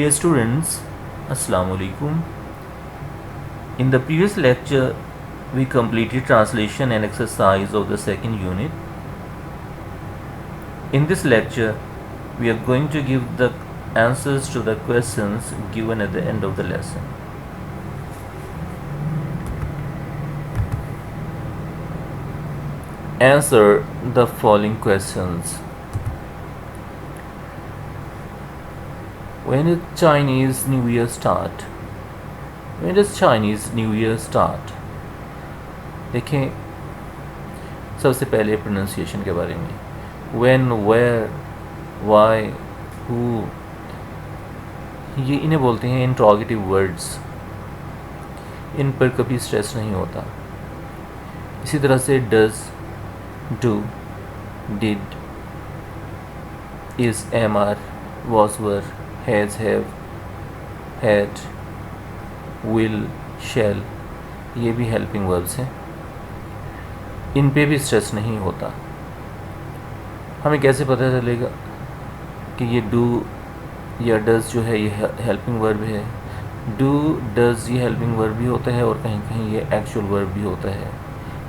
Dear students, Assalamu alaikum. In the previous lecture, we completed translation and exercise of the second unit. In this lecture, we are going to give the answers to the questions given at the end of the lesson. Answer the following questions. When did Chinese New Year start? When does Chinese New Year start? देखें सबसे पहले pronunciation के बारे में. When, where, why, who, ये इन्हें बोलते हैं इंट्रोगेटिव वर्ड्स. इन पर कभी स्ट्रेस नहीं होता. इसी तरह से does, do, did, is, am, are, was, were, has, have, had, will, shall, ये भी हेल्पिंग वर्ब्स हैं. इन पे भी स्ट्रेस नहीं होता. हमें कैसे पता चलेगा कि ये डू या डज जो है ये हेल्पिंग वर्ब है? डू, डज ये हेल्पिंग वर्ब भी होता है और कहीं कहीं ये एक्चुअल वर्ब भी होता है.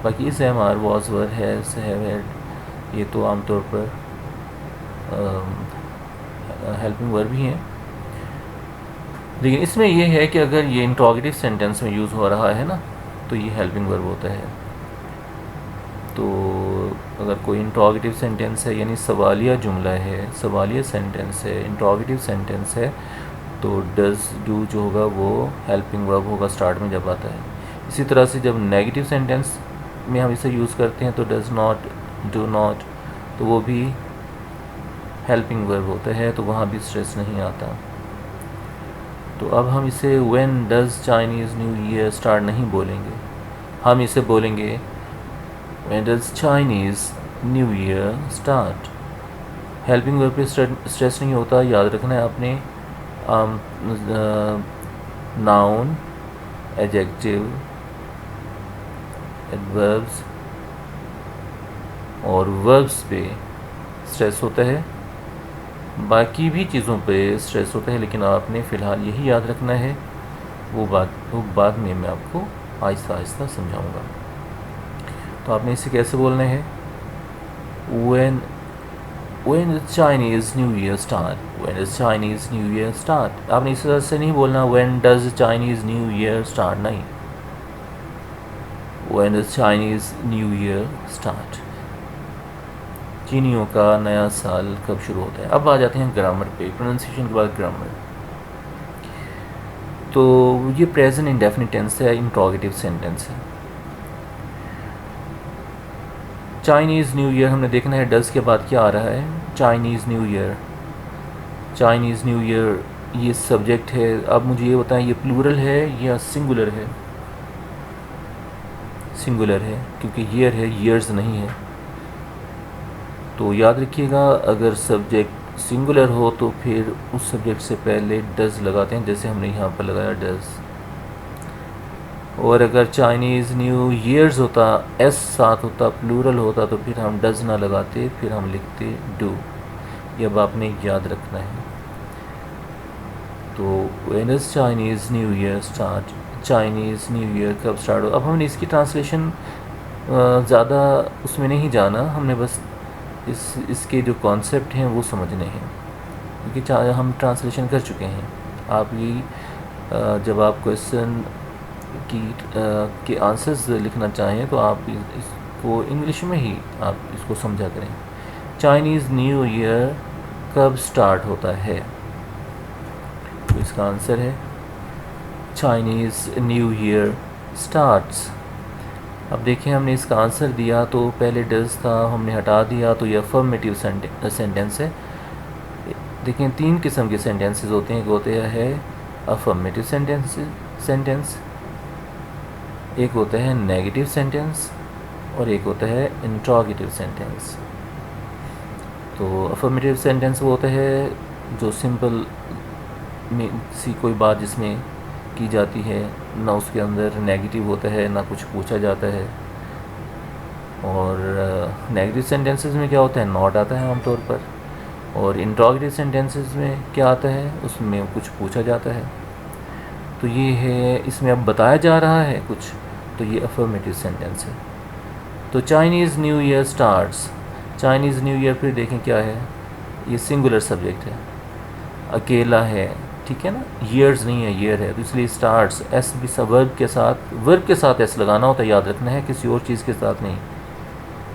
बाकी is, am, are, was, were, has, have, had ये तो आमतौर पर हेल्पिंग वर्ब ही हैं. लेकिन इसमें यह है कि अगर ये इंट्रोगेटिव सेंटेंस में यूज़ हो रहा है ना तो ये हेल्पिंग वर्ब होता है. तो अगर कोई इंट्रोगेटिव सेंटेंस है यानी सवालिया जुमला है, सवालिया सेंटेंस है, इंट्रोगेटिव सेंटेंस है, तो डज, डू जो होगा वो हेल्पिंग वर्ब होगा स्टार्ट में जब आता है. इसी तरह से जब नेगेटिव सेंटेंस में हम इसे यूज़ करते हैं तो डज नॉट, डू नॉट, तो वो भी हेल्पिंग वर्ब होता है, तो वहाँ भी स्ट्रेस नहीं आता. तो अब हम इसे when does Chinese new year start नहीं बोलेंगे, हम इसे बोलेंगे when does Chinese new year start. Helping verb पे स्ट्रेस नहीं होता. याद रखना है आपने. नाउन, एडजेक्टिव, एडवर्ब्स और वर्ब्स पे स्ट्रेस होता है. बाकी भी चीज़ों पे स्ट्रेस होता है, लेकिन आपने फ़िलहाल यही याद रखना है. वो बाद में मैं आपको आहिस्ता आहिस्ता समझाऊंगा. तो आपने इसे कैसे बोलना है? when does Chinese New Year start? When does Chinese New Year start? आपने इस तरह से नहीं बोलना when does Chinese New Year start, नहीं. when does Chinese New Year start? चीनियों का नया साल कब शुरू होता है. अब आ जाते हैं ग्रामर पे. प्रोनाउंसिएशन के बाद ग्रामर. तो ये प्रेजेंट इंडेफिनिट टेंस है, इंट्रोगेटिव सेंटेंस है. चाइनीज़ न्यू ईयर हमने देखना है डज के बाद क्या आ रहा है. Chinese new year, Chinese new year ये सब्जेक्ट है. अब मुझे ये बताएं ये प्लूरल है या सिंगुलर है? सिंगुलर है क्योंकि ईयर है, ईयर्स नहीं है. तो याद रखिएगा अगर सब्जेक्ट सिंगुलर हो तो फिर उस सब्जेक्ट से पहले डज लगाते हैं, जैसे हमने यहाँ पर लगाया डज. और अगर चाइनीज़ न्यू ईयर्स होता, एस साथ होता, प्लूरल होता, तो फिर हम डज ना लगाते, फिर हम लिखते डू. ये अब आपने याद रखना है. तो when does Chinese new year start? Chinese new year कब स्टार्ट हो. अब हमने इसकी ट्रांसलेशन ज़्यादा उसमें नहीं जाना, हमने बस इसके जो कॉन्सेप्ट हैं वो समझने हैं, क्योंकि हम ट्रांसलेशन कर चुके हैं. आप ये जब आप क्वेश्चन के आंसर्स लिखना चाहें तो आप इसको इंग्लिश में ही आप इसको समझा करें. चाइनीज़ न्यू ईयर कब स्टार्ट होता है? तो इसका आंसर है चाइनीज़ न्यू ईयर स्टार्ट्स. अब देखें हमने इसका आंसर दिया तो पहले डज था, हमने हटा दिया, तो ये अफर्मेटिव सेंटेंस है. देखें तीन किस्म के सेंटेंसेस होते हैं. एक होते हैं अफर्मेटिव सेंटेंस, एक होता है नेगेटिव सेंटेंस और एक होता है इंट्रोगेटिव सेंटेंस. तो अफर्मेटिव सेंटेंस वो होता है जो सिंपल में सी कोई बात जिसमें की जाती है, ना उसके अंदर नेगेटिव होता है ना कुछ पूछा जाता है. और नेगेटिव सेंटेंसेस में क्या होता है? नॉट आता है आमतौर पर. और इंट्रोगेटिव सेंटेंसेस में क्या आता है, उसमें कुछ पूछा जाता है। तो ये है, इसमें अब बताया जा रहा है कुछ, तो ये अफर्मेटिव सेंटेंस है। तो Chinese new year starts, Chinese new year फिर देखें क्या है, ये सिंगुलर सब्जेक्ट है, अकेला है, ठीक है ना, ईयर्स नहीं है, ईयर है, तो इसलिए स्टार्ट्स एस भी सब वर्ब के साथ एस लगाना होता है, याद रखना है, किसी और चीज़ के साथ नहीं।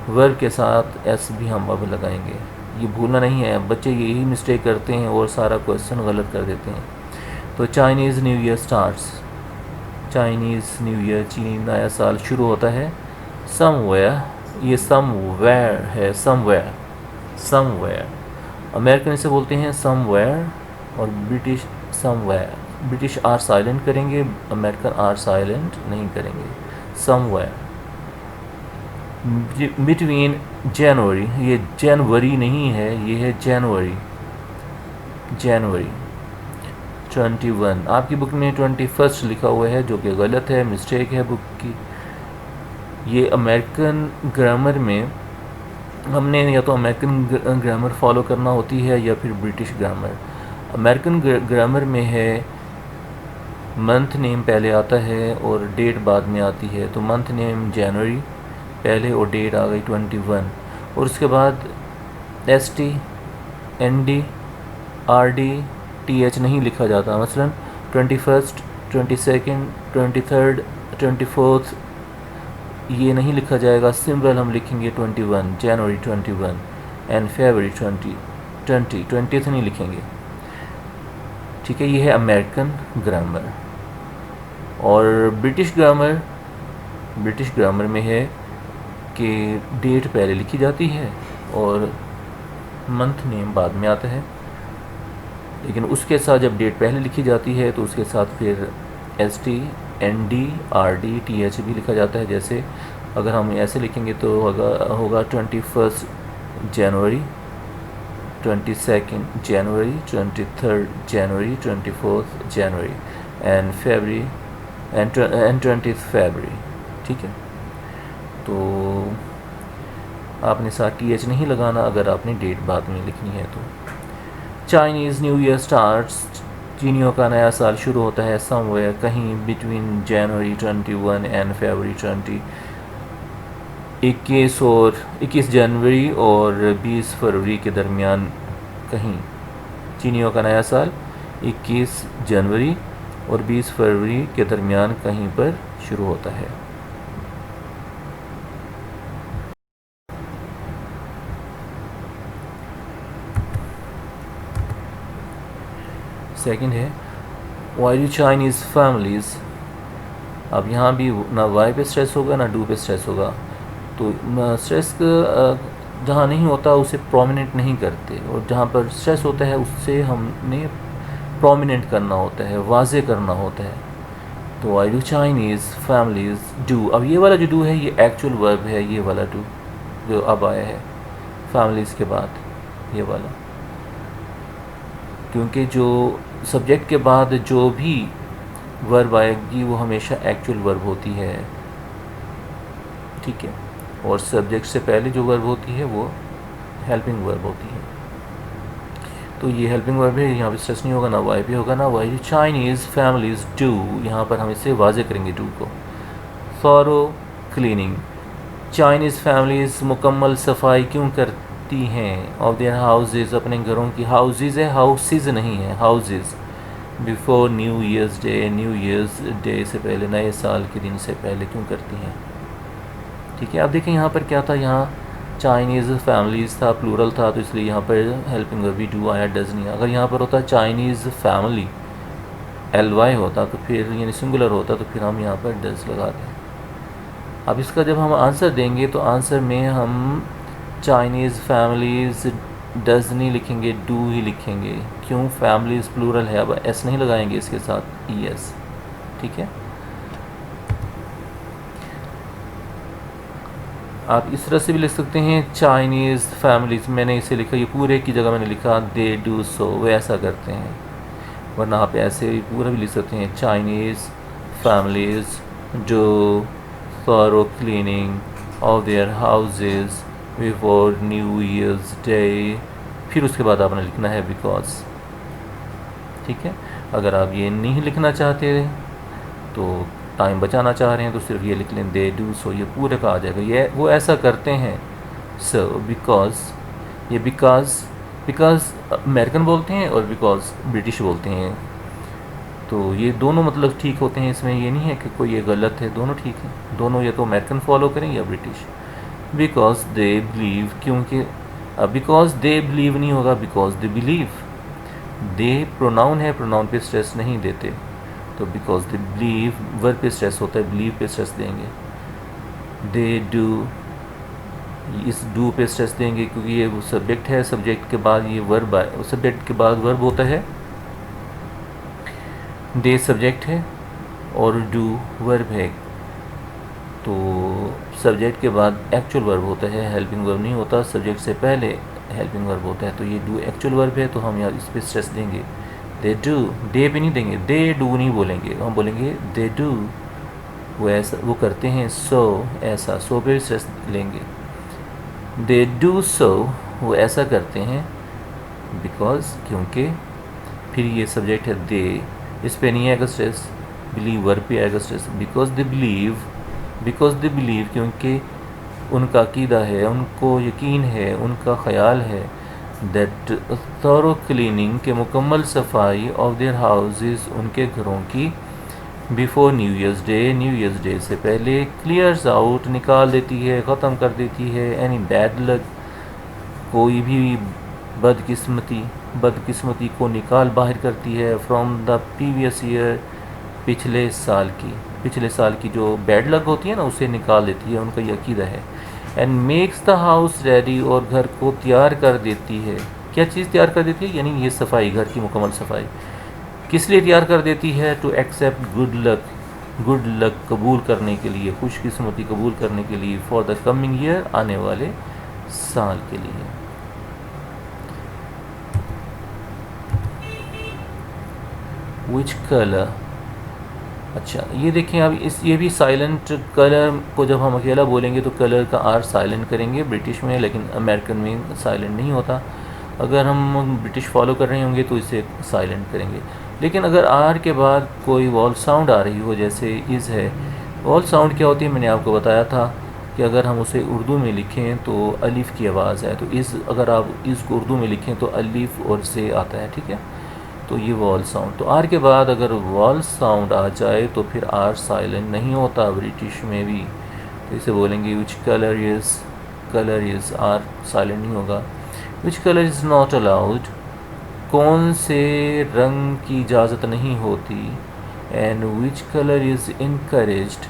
वर्ब के साथ एस भी हम अब लगाएंगे, ये भूलना नहीं है, बच्चे यही मिस्टेक करते हैं और सारा क्वेश्चन गलत कर देते हैं। तो Chinese new year starts, Chinese new year, चीनी नया साल शुरू होता है समवेयर, ये समवेयर है, समवेयर, समवेयर। अमेरिकन इसे बोलते हैं समवेयर, और British somewhere. British R silent करेंगे, अमेरिकन आर साइलेंट नहीं करेंगे, समवेयर। बिटवीन जनवरी, ये जनवरी नहीं है, ये है जनवरी, जनवरी 21। आपकी बुक में 21 लिखा हुआ है, जो कि गलत है, मिस्टेक है बुक की। ये अमेरिकन ग्रामर में हमने या तो अमेरिकन ग्रामर फॉलो करना होती है या फिर ब्रिटिश ग्रामर। अमेरिकन ग्रामर में है मंथ नेम पहले आता है और डेट बाद में आती है, तो मंथ नेम जनवरी पहले और डेट आ गई 21, और उसके बाद S T N D R D T H नहीं लिखा जाता। मसलन 21, 22, 23, 24 ये नहीं लिखा जाएगा, सिंपल हम लिखेंगे 21, जनवरी 21 एंड फरवरी 20 नहीं लिखेंगे, ठीक है। ये है अमेरिकन ग्रामर। और ब्रिटिश ग्रामर में है कि डेट पहले लिखी जाती है और मंथ नेम बाद में आता है, लेकिन उसके साथ जब डेट पहले लिखी जाती है तो उसके साथ फिर S T N D R D T H भी लिखा जाता है। जैसे अगर हम ऐसे लिखेंगे तो होगा 21 जनवरी, 22 जनवरी, 23 जनवरी, 24 जनवरी एंड फरवरी एंड 20 फरवरी, ठीक है। तो आपने साथ टी एच नहीं लगाना अगर आपने डेट बाद में लिखनी है तो। चाइनीज़ न्यू ईयर स्टार्ट्स, चीनियों का नया साल शुरू होता है समवेयर, कहीं बिटवीन जनवरी 21 एंड फरवरी 20। 21 जनवरी और 20 फरवरी के दरमियान कहीं चीनियों का नया साल 21 जनवरी और 20 फरवरी के दरमियान कहीं पर शुरू होता है। सेकंड है वाई डू चाइनीज़ फैमिलीज़। अब यहाँ भी ना वाई पे स्ट्रेस होगा ना डू पे स्ट्रेस होगा, तो स्ट्रेस जहाँ नहीं होता उसे प्रोमिनेंट नहीं करते, और जहाँ पर स्ट्रेस होता है उससे हमने प्रोमिनेंट करना होता है, वाजे करना होता है। तो why do Chinese families do, अब ये वाला जो डू है ये एक्चुअल वर्ब है, ये वाला डू जो अब आया है फैमिलीज़ के बाद, ये वाला, क्योंकि जो सब्जेक्ट के बाद जो भी वर्ब आएगी वो हमेशा एक्चुअल वर्ब होती है, ठीक है, और सब्जेक्ट से पहले जो वर्ब होती है वो हेल्पिंग वर्ब होती है। तो ये हेल्पिंग वर्ब है, यहाँ पे स्ट्रेस नहीं होगा, ना वाई भी होगा ना वाई। चाइनीज़ फैमिलीज़ डू, यहाँ पर हम इसे वाजे करेंगे डू को। थॉरो क्लीनिंग, चाइनीज़ फैमिलीज़ मुकम्मल सफाई क्यों करती हैं ऑफ देयर हाउसेज़, अपने घरों की, हाउसेज़ है, हाउसेज़ नहीं है, houses. Before new years day, new years day से पहले, नए साल के दिन से पहले क्यों करती हैं, ठीक है। आप देखें यहाँ पर क्या था, यहाँ चाइनीज़ फैमिलीज़ था, प्लूरल था, तो इसलिए यहाँ पर हेल्पिंग वर्ब भी डू आया, डज नहीं। अगर यहाँ पर होता चाइनीज़ फैमिली एल वाई होता तो फिर यानी सिंगुलर होता तो फिर हम यहाँ पर डज लगा दें। अब इसका जब हम आंसर देंगे तो आंसर में हम चाइनीज़ फैमिलीज़ डज नहीं लिखेंगे, डू ही लिखेंगे। क्यों, फैमिलीज़ प्लूरल है, अब एस नहीं लगाएंगे इसके साथ, ई एस, ठीक है। आप इस तरह से भी लिख सकते हैं चाइनीज़ फैमिलीज़, मैंने इसे लिखा, ये पूरे की जगह मैंने लिखा दे डू सो, वे ऐसा करते हैं, वरना आप ऐसे भी पूरा भी लिख सकते हैं Chinese families do thorough cleaning of their houses before new years day फिर उसके बाद आपने लिखना है बिकॉज। ठीक है, अगर आप ये नहीं लिखना चाहते तो टाइम बचाना चाह रहे हैं तो सिर्फ ये लिख लें दे डू सो, ये पूरे का आ जाएगा। ये वो ऐसा करते हैं सो बिकॉज। ये बिकॉज अमेरिकन बोलते हैं और बिकॉज ब्रिटिश बोलते हैं, तो ये दोनों मतलब ठीक होते हैं। इसमें ये नहीं है कि कोई ये गलत है, दोनों ठीक है। दोनों या तो अमेरिकन फॉलो करें या ब्रिटिश। बिकॉज दे बिलीव, क्योंकि बिकॉज दे बिलीव नहीं होगा, because they believe. They pronoun है, प्रोनाउन पे स्ट्रेस नहीं देते, तो बिकॉज दे बिलीव वर्ब पे स्ट्रेस होता है, बिलीव पे स्ट्रेस देंगे। दे डू, इस डू पे स्ट्रेस देंगे क्योंकि ये सब्जेक्ट है, सब्जेक्ट के बाद ये वर्ब आए, सब्जेक्ट के बाद वर्ब होता है। दे सब्जेक्ट है और डू वर्ब है, तो सब्जेक्ट के बाद एक्चुअल वर्ब होता है, हेल्पिंग वर्ब नहीं होता। सब्जेक्ट से पहले हेल्पिंग वर्ब होता है, तो ये डू एक्चुअल वर्ब है, तो हम यहाँ इस पर स्ट्रेस देंगे। दे डू, डे पे नहीं देंगे, दे डू नहीं बोलेंगे, हम बोलेंगे दे डू, वो ऐसा वो करते हैं। सो ऐसा, सो पे स्ट्रेस लेंगे। दे डू सो, वो ऐसा करते हैं। बिकॉज, क्योंकि, फिर ये सब्जेक्ट है दे, इस पे नहीं आएगा स्ट्रेस, बिलीव वर्ब पे आएगा stress. Because they believe, because they believe क्योंकि उनका अकीदा है, उनको यकीन है, उनका ख़याल है दैट थॉरो क्लीनिंग के मुकम्मल सफाई ऑफ देयर हाउसेस, उनके घरों की, before new years day, new years day से पहले, क्लियर्स आउट निकाल देती है, ख़त्म कर देती है, एनी बैड लक, कोई भी बदकिस्मती को निकाल बाहर करती है, फ्रॉम द प्रीवियस ईयर, पिछले साल की जो बैड लक होती है ना उसे निकाल देती है, उनका ये अकीदा है। And makes the house ready, और घर को तैयार कर देती है। क्या चीज़ तैयार कर देती है? यानी ये सफाई, घर की मुकम्मल सफाई। किस लिए तैयार कर देती है? टू एक्सेप्ट गुड लक कबूल करने के लिए, खुशकिस्मती कबूल करने के लिए, फॉर द कमिंग ईयर, आने वाले साल के लिए। विच कलर, अच्छा ये देखें अब ये भी साइलेंट कलर को जब हम अकेला बोलेंगे तो कलर का आर साइलेंट करेंगे ब्रिटिश में, लेकिन अमेरिकन में साइलेंट नहीं होता। अगर हम ब्रिटिश फॉलो कर रहे होंगे तो इसे साइलेंट करेंगे। लेकिन अगर आर के बाद कोई वॉल साउंड आ रही हो, जैसे इज़ है, वॉल साउंड क्या होती है मैंने आपको बताया था कि अगर हम उसे उर्दू में लिखें तो अलिफ की आवाज़ है, तो इज़, अगर आप इज़ को उर्दू में लिखें तो अलिफ और से आता है, ठीक है। तो ये वॉल साउंड, तो आर के बाद अगर वॉल साउंड आ जाए तो फिर आर साइलेंट नहीं होता ब्रिटिश में भी, तो इसे बोलेंगे which colour is, R silent नहीं होगा। Which colour is not allowed, कौन से रंग की इजाज़त नहीं होती। And which colour is encouraged,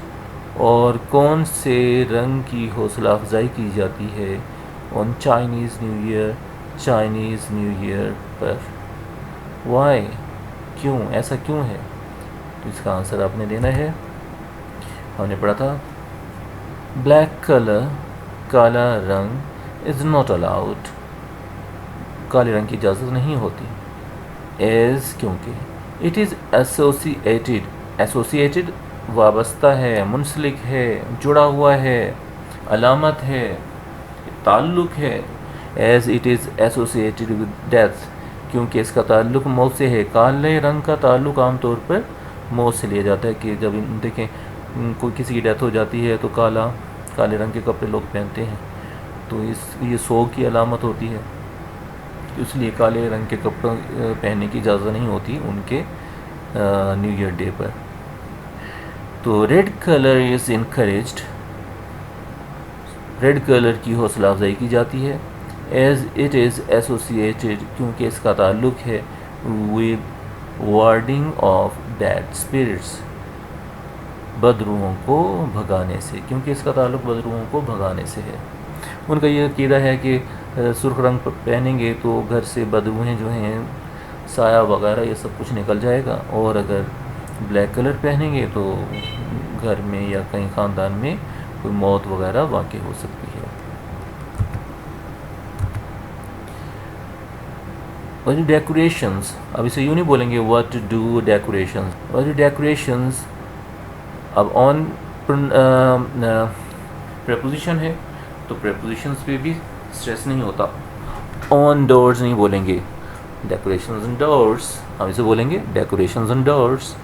और कौन से रंग की हौसला अफजाई की जाती है ऑन चाइनीज़ न्यू ईयर पर। वाई, क्यों, ऐसा क्यों है? तो इसका आंसर आपने देना है। हमने पढ़ा था ब्लैक कलर, काला रंग, इज़ नॉट अलाउड, काले रंग की इजाज़त नहीं होती। एज, क्योंकि, इट इज़ एसोसिएटेड वाबस्ता है, मुंसलिक है, जुड़ा हुआ है, अलामत है, ताल्लुक़ है। As it is associated with death, क्योंकि इसका ताल्लुक़ मौत से है। काले रंग का ताल्लुक़ आमतौर पर मौत से लिया जाता है कि जब देखें कोई किसी की डेथ हो जाती है तो काले रंग के कपड़े लोग पहनते हैं, तो ये सोग की अलामत होती है, इसलिए काले रंग के कपड़ों पहनने की इजाज़त नहीं होती उनके न्यू ईयर डे पर। तो red colour is encouraged, red colour की हौसला अफजाई की जाती है। एज इट इज़ एसोसिएटेड, क्योंकि इसका ताल्लुक़ है with warding off bad spirits, बदरूहों को भगाने से, क्योंकि इसका ताल्लुक़ बदरूहों को भगाने से है। उनका ये अक़ीदा है कि सुर्ख रंग पहनेंगे तो घर से बदरूहें जो हैं, साया वगैरह ये सब कुछ निकल जाएगा, और अगर ब्लैक कलर पहनेंगे तो घर में या कहीं ख़ानदान में कोई मौत वगैरह वाक़ई हो सकती है। और जो डेकोरेशंस, अब इसे यूँ नहीं बोलेंगे व्हाट डू डेकोरेशंस, और जो डेकोरेशंस अब ऑन प्रेपोजिशन है तो प्रेपोजिशंस पे भी स्ट्रेस नहीं होता। ऑन डोर्स नहीं बोलेंगे, डेकोरेशंस ऑन डोर्स, हम इसे बोलेंगे डेकोरेशंस ऑन डोर्स।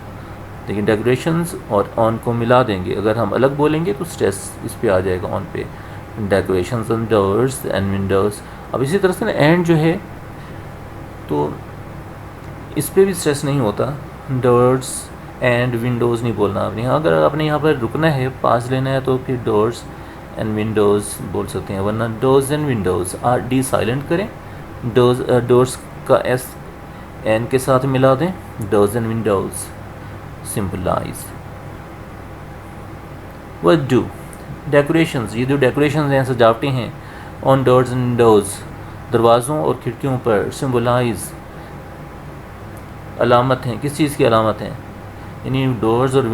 लेकिन डेकोरेशंस और ऑन को मिला देंगे, अगर हम अलग बोलेंगे तो स्ट्रेस इस पे आ जाएगा ऑन पे, decorations on doors and Windows. अब इसी तरह से ना एंड जो है तो इस पर भी स्ट्रेस नहीं होता, डोर्स एंड विंडोज़ नहीं बोलना आपने। अगर आपने यहाँ पर रुकना है, पास लेना है, तो फिर डोर्स एंड विंडोज़ बोल सकते हैं, वरना doors and Windows R D silent करें, डोर्स का एस एन के साथ मिला दें, doors and Windows सिंपलाइज। What do decorations, ये जो डेकोरेशंस हैं सजावटें हैं, ऑन डोर्स एंड विंडोज़ दरवाज़ों और खिड़कियों पर, सिंबलाइज अलामत हैं, किस चीज़ की अलामत हैं, यानी डोर्स और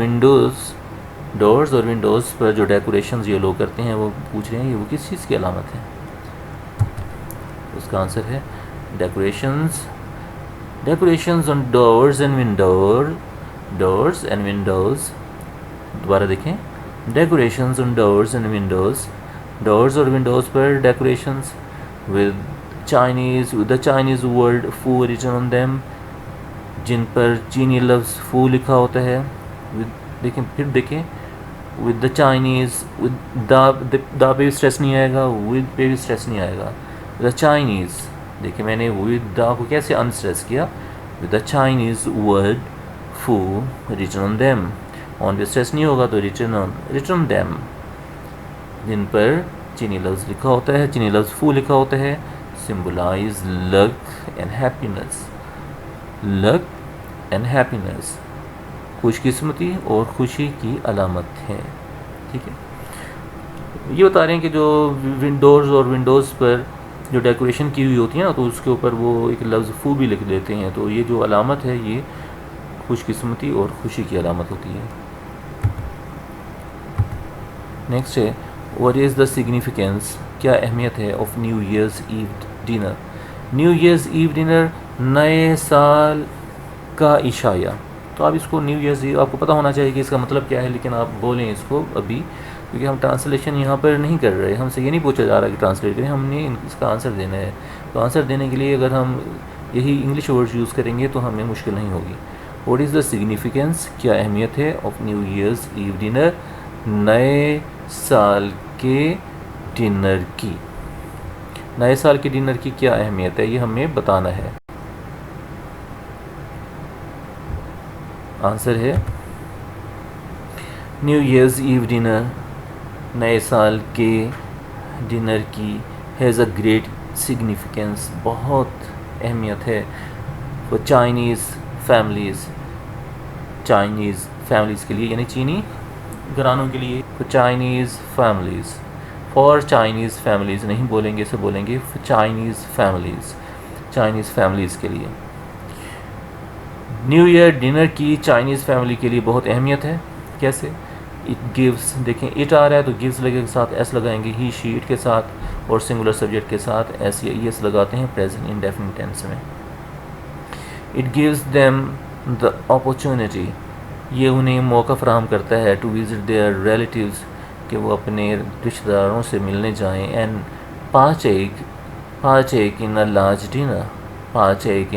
विंडोज़ पर जो डेकोरेशंस ये लोग करते हैं वो पूछ रहे हैं ये वो किस चीज़ की अलामत है। उसका आंसर है decorations on doors and Windows. दोबारा देखें, decorations on doors and Windows, doors और विंडोज़ पर decorations with the Chinese word फू रिटन ऑन देम, जिन पर चीनी लफ्ज़ फू लिखा होता है। देखें फिर देखें, with the Chinese, with the pay भी स्ट्रेस नहीं आएगा, विद पे भी स्ट्रेस नहीं आएगा। द चाइनीज़, देखिए मैंने विद द को कैसे अनस्ट्रेस किया, विद द चाइनीज़ वर्ड फू रिटन ऑन देम, ऑन पे स्ट्रेस नहीं होगा तो रिटन ऑन देम, जिन पर चीनी लफ्ज़ लिखा होता है, चीनी लफ्ज़ फू लिखा होता है, symbolise luck and happiness, luck and happiness खुशकिस्मती और खुशी की अलामत है। ठीक है, ये बता रहे हैं कि जो विंडोज़ और विंडोज़ पर जो डेकोरेशन की हुई होती है ना, तो उसके ऊपर वो एक लफ्ज़ फू भी लिख देते हैं, तो ये जो अलामत है ये खुशकिस्मती और खुशी की अलामत होती है। नेक्स्ट है, व्हाट इज़ द सिग्निफिकेंस, क्या अहमियत है of New Year's Eve dinner. New Year's Eve dinner, नए साल का इशाया। तो आप इसको न्यू ईयर्स ईव, आपको पता होना चाहिए कि इसका मतलब क्या है, लेकिन आप बोलें इसको अभी, क्योंकि हम ट्रांसलेशन यहाँ पर नहीं कर रहे, हमसे ये नहीं पूछा जा रहा कि ट्रांसलेट करें, हमने इसका आंसर देना है। तो आंसर देने के लिए अगर हम यही इंग्लिश वर्ड्स यूज़ करेंगे तो हमें मुश्किल नहीं होगी। व्हाट इज़ द सिग्निफिकेंस, क्या अहमियत है of New Year's Eve dinner, नए साल के डिनर की। नए साल के डिनर की क्या अहमियत है, ये हमें बताना है। आंसर है न्यू ईयर्स ईव डिनर, नए साल के डिनर की, हैज़ अ ग्रेट सिग्निफिकेंस, बहुत अहमियत है, फॉर चाइनीज़ फैमिलीज़ के लिए, यानी चीनी घरानों के लिए, फॉर चाइनीज़ फैमिलीज़ नहीं बोलेंगे, इसे बोलेंगे फॉर चाइनीज़ फैमिलीज़ के लिए। न्यू ईयर डिनर की चाइनीज़ फैमिली के लिए बहुत अहमियत है। कैसे, इट गिव्स, देखें इट आ रहा है तो गिव्स लगे के साथ एस लगाएंगे, ही शी इट के साथ, और सिंगुलर सब्जेक्ट के साथ एस या एस लगाते हैं प्रेजेंट इंडेफिनिट टेंस में। It gives them the opportunity, ये उन्हें मौका फराहम करता है, टू विज़िट देयर रिलेटिव्स, कि वो अपने रिश्तेदारों से मिलने जाएं, and partake in a large dinner, partake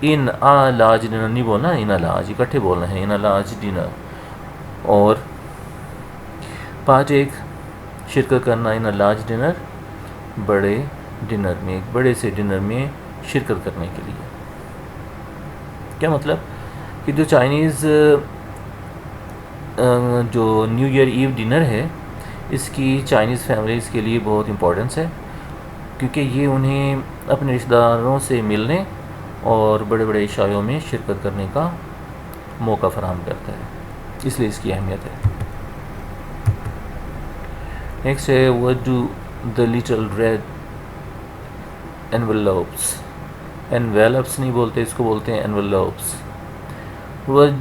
in a large dinner नहीं बोलना, इन अ लार्ज इकट्ठे बोलना है, इन अ लार्ज डिनर, और पार्टेक शिरकत करना, इन अ लार्ज डिनर बड़े डिनर में, एक बड़े से डिनर में शिरकत करने के लिए। क्या मतलब कि जो चाइनीज़ जो न्यू ईयर ईव डिनर है, इसकी चाइनीज़ फैमिलीज़ के लिए बहुत इम्पोर्टेंस है, क्योंकि ये उन्हें अपने रिश्तेदारों से मिलने और बड़े बड़े इशायों में शिरकत करने का मौका फराहम करता है, इसलिए इसकी अहमियत है। नेक्स्ट है, what do the little red envelopes, envelopes नहीं बोलते, इसको बोलते हैं envelopes. What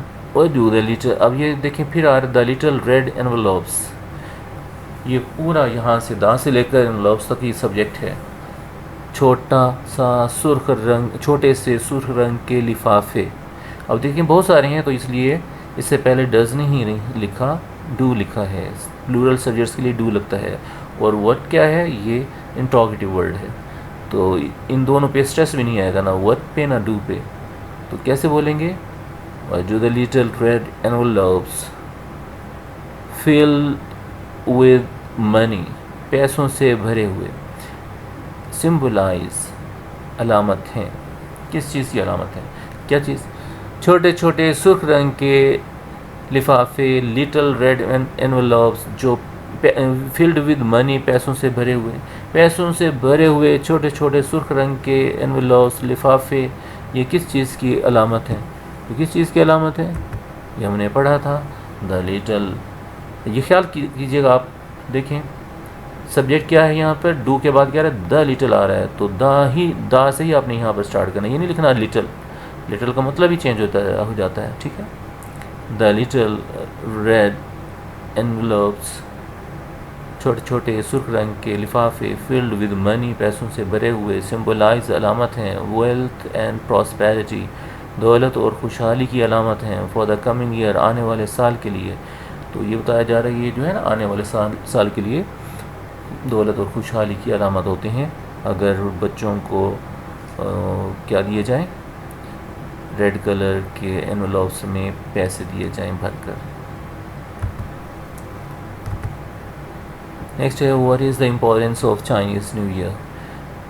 do the little, अब ये देखें फिर आ रहा द लिटिल रेड एनवेलप्स, ये पूरा यहाँ से दा से लेकर एनवेलप्स तक ये सब्जेक्ट है। छोटा सा सुर्ख रंग, छोटे से सुर्ख रंग के लिफाफे। अब देखिए बहुत सारे हैं तो इसलिए इससे पहले डज नहीं लिखा, डू लिखा है, प्लूरल सब्जेक्ट्स के लिए डू लगता है। और व्हाट क्या है, ये इंट्रोगेटिव वर्ड है। तो इन दोनों पे स्ट्रेस भी नहीं आएगा, ना वर्क पे ना डू पे। तो कैसे बोलेंगे? Do the little red envelopes fill with money, पैसों से भरे हुए, सिम्बलाइज, अलामत हैं। किस चीज़ की अलामत है? क्या चीज़? छोटे छोटे सुर्ख रंग के लिफाफे, लिटिल रेड एनवलप्स, जो फिल्ड विद मनी, पैसों से भरे हुए, पैसों से भरे हुए छोटे छोटे सुर्ख रंग के एनवलप्स, लिफाफे, ये किस चीज़ की अलामत है? तो किस चीज़ की अलामत है? ये हमने पढ़ा था, द लिटिल। ये ख्याल कीजिएगा आप, देखें सब्जेक्ट क्या है यहाँ पर, डू के बाद क्या रहा है? द लिटिल आ रहा है, तो दा से ही आपने यहाँ पर स्टार्ट करना, ये नहीं लिखना लिटिल। लिटिल का मतलब ही चेंज हो जाता है, ठीक है। द लिटिल रेड एनवलप्स, छोटे छोटे सुर्ख रंग के लिफाफे, फिल्ड विद मनी, पैसों से भरे हुए, सिम्बलाइज, अलामत हैं, वेल्थ एंड प्रॉस्पेरिटी, दौलत और खुशहाली की अलामत हैं, फॉर द कमिंग ईयर, आने वाले साल के लिए। तो ये बताया जा रहा है, ये जो है ना आने वाले साल के लिए दौलत और खुशहाली की अलामत होते हैं अगर बच्चों को क्या दिए जाए? रेड कलर के एनवलप्स में पैसे दिए जाएं भरकर। नेक्स्ट है, what is the importance of Chinese new year.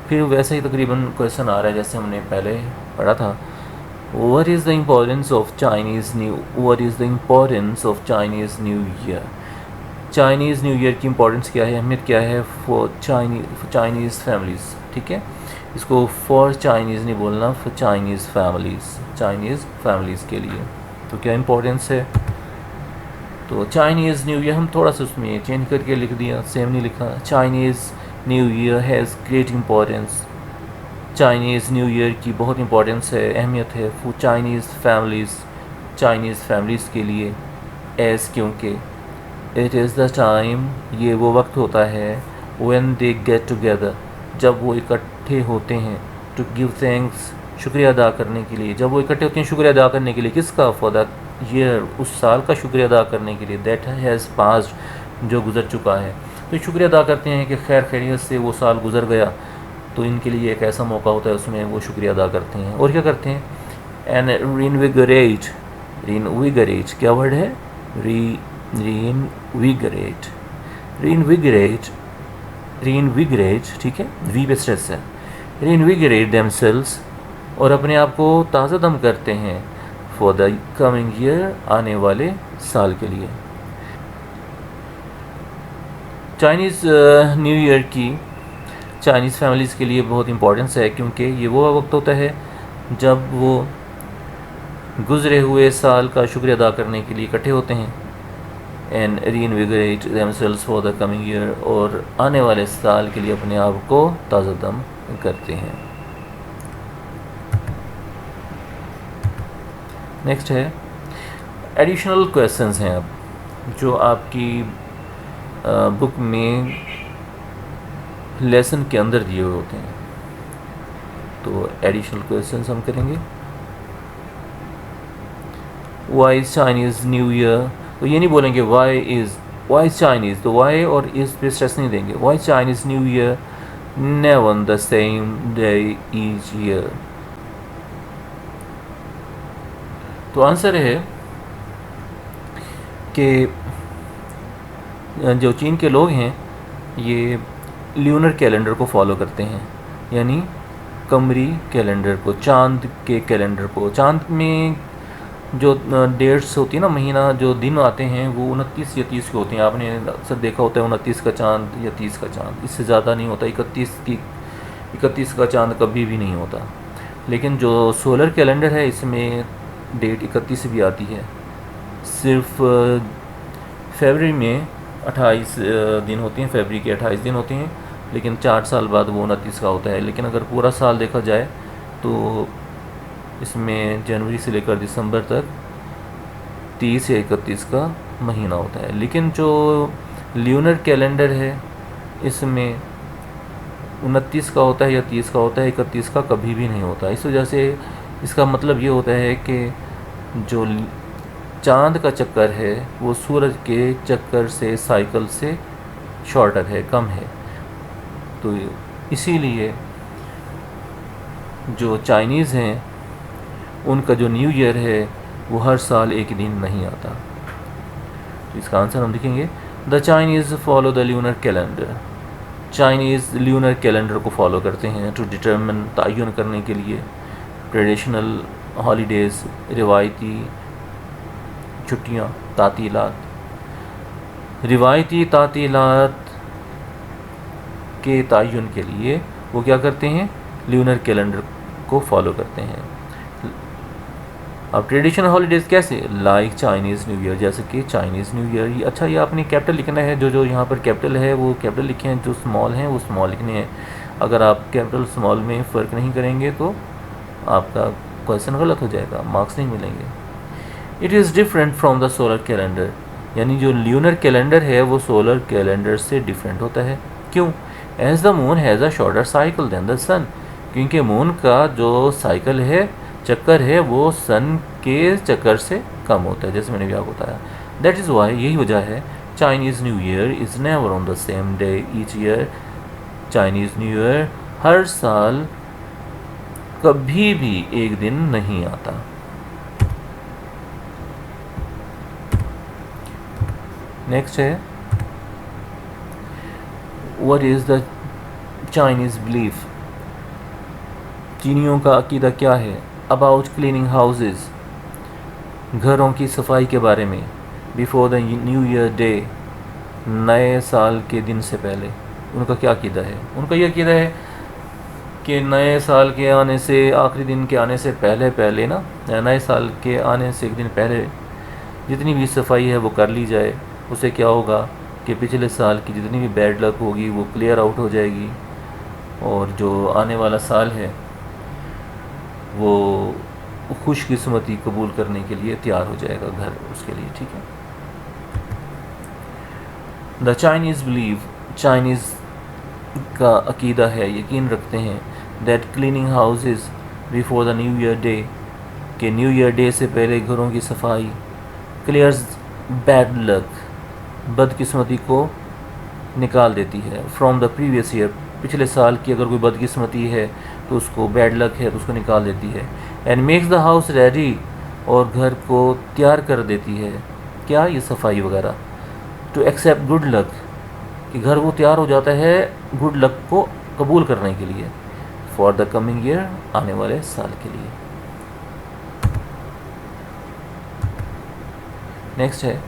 फिर वैसे ही तकरीबन क्वेश्चन आ रहा है जैसे हमने पहले पढ़ा था। What is the importance of Chinese new year. Chinese new year की इम्पोर्टेंस क्या है, अहमियत क्या है फॉर चाइनीज़ फैमिलीज़, ठीक है। इसको फॉर चाइनीज़ नहीं बोलना, फॉर चाइनीज़ फैमिलीज़ के लिए। तो क्या इम्पोर्टेंस है? तो चाइनीज़ न्यू ईयर हम थोड़ा सा उसमें चेंज करके लिख दिया, सेम नहीं लिखा। Chinese new year has great importance, Chinese new year की बहुत इम्पोर्टेंस है, अहमियत है फॉर चाइनीज़ फैमिलीज़ के लिए। एज़, क्योंकि, इट इज़ द टाइम, ये वो वक्त होता है, व्हेन दे गेट टुगेदर, जब वो इकट्ठे होते हैं, टू गिव थैंक्स, शुक्रिया अदा करने के लिए। जब वो इकट्ठे होते हैं शुक्रिया अदा करने के लिए, किसका? फॉर द ईयर, उस साल का शुक्रिया अदा करने के लिए, दैट हैज़ पास्ड, जो गुज़र चुका है। तो शुक्रिया अदा करते हैं कि खैर खैरियत से वो साल गुज़र गया, तो इनके लिए एक ऐसा मौका होता है, उसमें वो शुक्रिया अदा करते हैं। और क्या करते हैं? एंड रीइनविगरेट, क्या वर्ड है? रीइनविगरेट, ठीक है, वी पे स्ट्रेस है। रीइनविगरेट देमसेल्व्स, और अपने आप को ताज़ा दम करते हैं, फॉर द कमिंग ईयर, आने वाले साल के लिए। चाइनीज़ न्यू ईयर की चाइनीज़ फैमिलीज़ के लिए बहुत इम्पोर्टेंस है, क्योंकि ये वो वक्त होता है जब वो गुज़रे हुए साल का शुक्रिया अदा करने के लिए इकट्ठे होते हैं। And reinvigorate themselves for the coming year, और आने वाले साल के लिए अपने आप को ताज़ा दम करते हैं। नेक्स्ट है, एडिशनल क्वेश्चंस हैं अब जो आपकी बुक में लेसन के अंदर दिए हुए होते हैं। तो एडिशनल क्वेश्चंस हम करेंगे। Why is Chinese new Year, तो ये नहीं बोलेंगे वाई इज़ चाइनीज़, तो वाई और इज़ पे स्ट्रेस नहीं देंगे। Why Chinese new Year never the same day each year. तो आंसर है कि जो चीन के लोग हैं ये ल्यूनर कैलेंडर को फॉलो करते हैं, यानी कमरी कैलेंडर को, चांद के कैलेंडर को। चांद में जो डेट्स होती है ना, महीना, जो दिन आते हैं वो 29 या 30 के होते हैं। आपने अक्सर देखा होता है 29 का चांद या 30 का चांद, इससे ज़्यादा नहीं होता। 31 का चांद कभी भी नहीं होता। लेकिन जो सोलर कैलेंडर है इसमें डेट 31 भी आती है। सिर्फ फरवरी में 28 दिन होते हैं, फरवरी के 28 दिन होते हैं, लेकिन 4 साल बाद वो 29 का होता है। लेकिन अगर पूरा साल देखा जाए तो इसमें जनवरी से लेकर दिसंबर तक 30 या 31 का महीना होता है। लेकिन जो ल्यूनर कैलेंडर है इसमें 29 का होता है या 30 का होता है, 31 का कभी भी नहीं होता। इस वजह से इसका मतलब ये होता है कि जो चांद का चक्कर है वो सूरज के चक्कर से, साइकिल से शॉर्टर है, कम है। तो इसीलिए जो चाइनीज़ हैं उनका जो न्यू ईयर है वो हर साल एक दिन नहीं आता। तो इसका आंसर हम लिखेंगे the Chinese follow the lunar calendar. Chinese lunar calendar को फॉलो करते हैं टू डिटरमिन, तयन करने के लिए, ट्रेडिशनल हॉलीडेज़, रिवायती छुट्टियाँ, तातीलात। रिवायती तातीलात के तयन के लिए वो क्या करते हैं, ल्यूनर कैलेंडर को फॉलो करते हैं। अब ट्रेडिशनल हॉलीडेज़ कैसे, लाइक चाइनीज़ न्यू ईयर, जैसे कि चाइनीज़ न्यू ईयर। ये अच्छा, ये आपने कैपिटल लिखना है, जो यहाँ पर कैपिटल है वो कैपिटल लिखे हैं, जो स्मॉल हैं वो स्मॉल लिखने हैं। अगर आप कैपिटल स्मॉल में फ़र्क नहीं करेंगे तो आपका क्वेश्चन गलत हो जाएगा, मार्क्स नहीं मिलेंगे। It is different from the solar calendar, यानी जो ल्यूनर कैलेंडर है वो सोलर कैलेंडर से डिफरेंट होता है। क्यों? As the moon has a shorter cycle than the sun, क्योंकि मून का जो साइकिल है, चक्कर है, वो सन के चक्कर से कम होता है, जैसे मैंने भी आपको बताया। दैट इज़ वाई, यही वजह है Chinese new year is never on the same day each year. Chinese new year हर साल कभी भी एक दिन नहीं आता। नेक्स्ट है what is the Chinese belief, चीनियों का अकीदा क्या है, अबाउट क्लीनिंग हाउसेस, घरों की सफाई के बारे में, before the new year day, नए साल के दिन से पहले। उनका क्या अकीदा है? उनका यह अकीदा है कि नए साल के आने से, आखिरी दिन के आने से पहले ना, नए साल के आने से एक दिन पहले जितनी भी सफाई है वो कर ली जाए। उससे क्या होगा कि पिछले साल की जितनी भी बैड लक होगी वो क्लियर आउट हो जाएगी, और जो आने वाला साल है वो खुशकिस्मती कबूल करने के लिए तैयार हो जाएगा घर उसके लिए। ठीक है। द चाइनीज़ बिलीव, चाइनीज़ का अकीदा है, यकीन रखते हैं, that cleaning houses before the new year day, कि न्यू ईयर डे से पहले घरों की सफाई क्लियर्स बैड लक, बदकिस्मती को निकाल देती है, फ्रॉम द प्रीवियस ईयर, पिछले साल की अगर कोई बदकिस्मती है तो उसको, बैड लक है तो उसको निकाल देती है। And makes the house ready, और घर को तैयार कर देती है, क्या, ये सफाई वगैरह, टू एक्सेप्ट गुड लक, कि घर वो तैयार हो जाता है गुड लक को कबूल करने के लिए, फॉर द कमिंग ईयर, आने वाले साल के लिए। नेक्स्ट है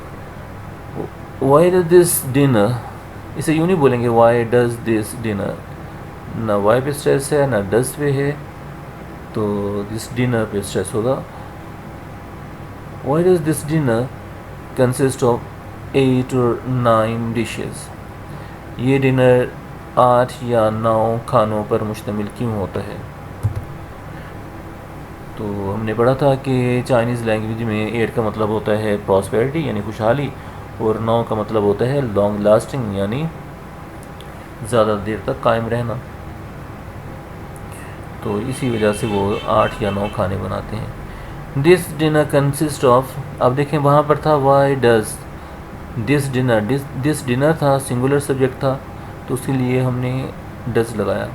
वाई डज दिस डिनर, इसे यूँ नहीं बोलेंगे वाई डज दिस डिनर, ना वाई पे स्ट्रेस है ना डज पे है, तो दिस डिनर पे स्ट्रेस होगा। Why does this dinner consist of 8 or 9 dishes, ये डिनर 8 या 9 खानों पर मुश्तमिल क्यों होता है? तो हमने पढ़ा था कि चाइनीज़ लैंग्वेज में 8 का मतलब होता है प्रॉस्पेरिटी यानी खुशहाली, और 9 का मतलब होता है लॉन्ग लास्टिंग यानी ज़्यादा देर तक कायम रहना। तो इसी वजह से वो 8 या 9 खाने बनाते हैं। दिस डिनर कंसिस्ट ऑफ, अब देखें वहाँ पर था why does this dinner, this dinner था, सिंगुलर सब्जेक्ट था, तो उसके लिए हमने डज लगाया।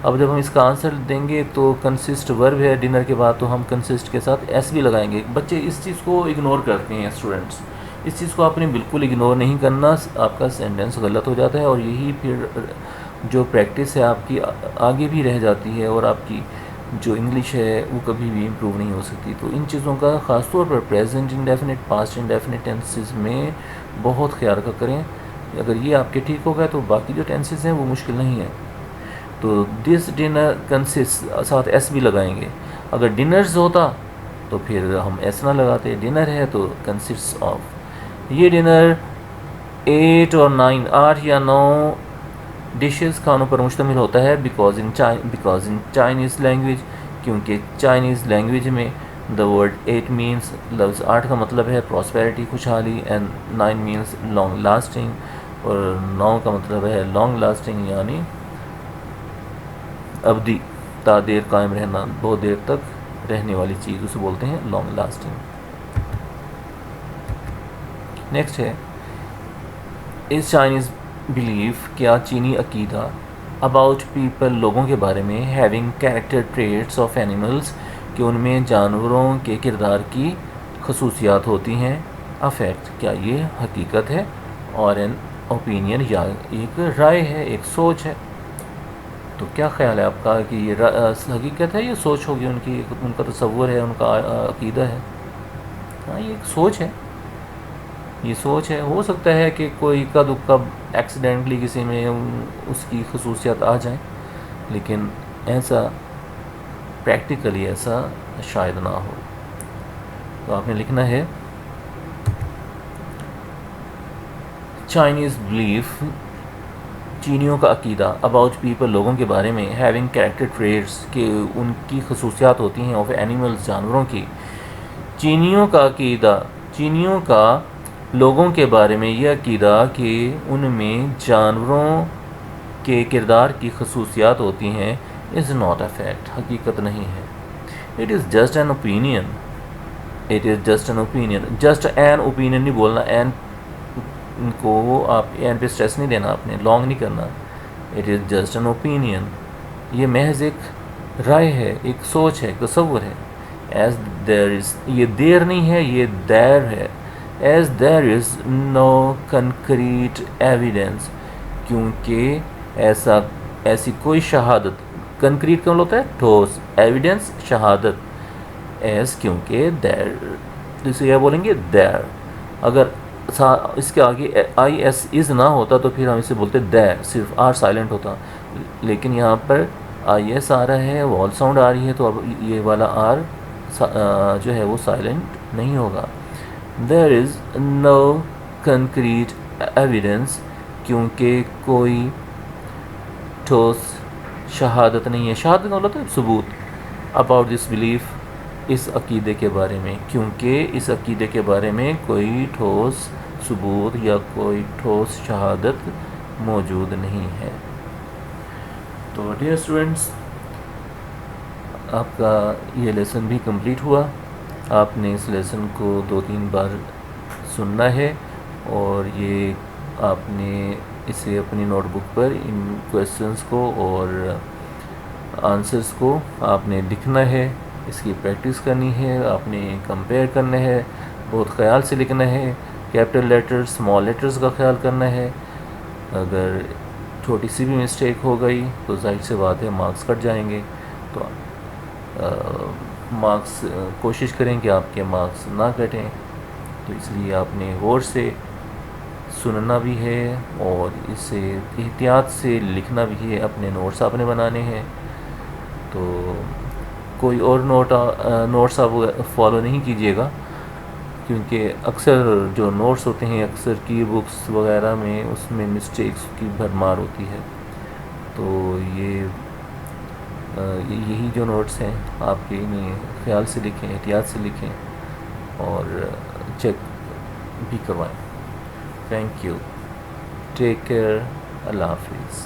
अब जब हम इसका आंसर देंगे तो कंसिस्ट वर्ब है डिनर के बाद, तो हम कंसिस्ट के साथ एस भी लगाएंगे। बच्चे इस चीज़ को इग्नोर करते हैं, स्टूडेंट्स इस चीज़ को आपने बिल्कुल इग्नोर नहीं करना, आपका सेंटेंस गलत हो जाता है, और यही फिर जो प्रैक्टिस है आपकी आगे भी रह जाती है, और आपकी जो इंग्लिश है वो कभी भी इम्प्रूव नहीं हो सकती। तो इन चीज़ों का ख़ास तौर पर present indefinite, past indefinite tenses में बहुत ख्याल करें। अगर ये आपके ठीक हो गए तो बाकी जो टेंसेस हैं वो मुश्किल नहीं है। तो दिस डिनर कंसिस्ट साथ एस भी लगाएंगे। अगर डिनर्स होता तो फिर हम एस ना लगाते, डिनर है तो कंसिस्ट ऑफ। ये डिनर 8 और 9, 8 या 9 डिशेस खानों पर मुश्तमिल होता है, बिकॉज इन चाइनीज़ लैंग्वेज, क्योंकि चाइनीज़ लैंग्वेज में द वर्ड 8 मीन्स, लफ्ज़ 8 का मतलब है प्रॉस्पेरिटी खुशहाली, एंड 9 मीन्स लॉन्ग लास्टिंग, और 9 का मतलब है लॉन्ग लास्टिंग यानी अवधि, देर कायम रहना, बहुत देर तक रहने वाली चीज़, उसे बोलते हैं लॉन्ग लास्टिंग। नेक्स्ट है इस चाइनीज़ बिलीफ, क्या चीनी अकीदा अबाउट पीपल लोगों के बारे में, having character traits of animals कि उनमें जानवरों के किरदार की खसूसियात होती हैं। अफेक्ट क्या ये हकीकत है, और एन ओपिनियन या एक राय है, एक सोच है। तो क्या ख्याल है आपका कि ये हकीकत है, ये सोच होगी उनकी, उनका तसव्वुर है, उनका अकीदा है? हाँ, ये एक सोच है, ये सोच है। हो सकता है कि कोई का दुक्का एक्सीडेंटली किसी में उसकी खसूसियात आ जाए, लेकिन ऐसा प्रैक्टिकली ऐसा शायद ना हो। तो आपने लिखना है चाइनीज़ बिलीफ चीनियों का अकीदा अबाउट पीपल लोगों के बारे में, हैविंग कैरेक्टर ट्रेट्स के उनकी खसूसियात होती हैं, ऑफ एनिमल्स जानवरों की। चीनियों का अकीदा, चीनियों का लोगों के बारे में यह अकीदा कि उनमें जानवरों के किरदार की खसूसियात होती हैं, इज़ नॉट अ फैक्ट हकीकत नहीं है। It is just an opinion, it is just an opinion. Just an opinion नहीं बोलना, एन को आप एन पे स्ट्रेस नहीं देना, आपने लॉन्ग नहीं करना। It is just an opinion, ये महज एक राय है, एक सोच है, एक तसव्वुर है। एज देर इज़, ये देर नहीं है, ये देर है। As there is no concrete evidence, क्योंकि ऐसा ऐसी कोई शहादत, कंक्रीट कौन होता है, ठोस, एविडेंस शहादत, एज क्योंकि देर, इसे क्या बोलेंगे, देर। अगर इसके आगे आई एस इज़ ना होता तो फिर हम इसे बोलते देर, सिर्फ आर साइलेंट होता, लेकिन यहाँ पर आई एस आ रहा है, वॉल साउंड आ रही है, तो अब ये वाला आर जो है वो साइलेंट नहीं होगा। There is no concrete evidence, क्योंकि कोई ठोस शहादत नहीं है, शहादत का मतलब सबूत, अबाउट दिस बिलीफ इस अकीदे के बारे में, क्योंकि इस अकीदे के बारे में कोई ठोस सबूत या कोई ठोस शहादत मौजूद नहीं है। तो डियर स्टूडेंट्स, आपका ये लेसन भी कंप्लीट हुआ। आपने इस लेसन को 2-3 बार सुनना है, और ये आपने इसे अपनी नोटबुक पर इन क्वेश्चंस को और आंसर्स को आपने लिखना है, इसकी प्रैक्टिस करनी है, आपने कंपेयर करना है, बहुत ख्याल से लिखना है, कैपिटल लेटर्स स्मॉल लेटर्स का ख्याल करना है। अगर छोटी सी भी मिस्टेक हो गई तो जाहिर सी बात है मार्क्स कट जाएंगे। तो मार्क्स कोशिश करें कि आपके मार्क्स ना कटें, तो इसलिए आपने गौर से सुनना भी है और इसे एहतियात से लिखना भी है। अपने नोट्स आपने बनाने हैं, तो कोई और नोट्स आप फॉलो नहीं कीजिएगा, क्योंकि अक्सर जो नोट्स होते हैं अक्सर की बुक्स वगैरह में उसमें मिस्टेक्स की भरमार होती है। तो यही जो नोट्स हैं आपके, इन्हें ख्याल से लिखें, एहतियात से लिखें और चेक भी करवाएं। थैंक यू, टेक केयर, अल्लाह हाफिज़।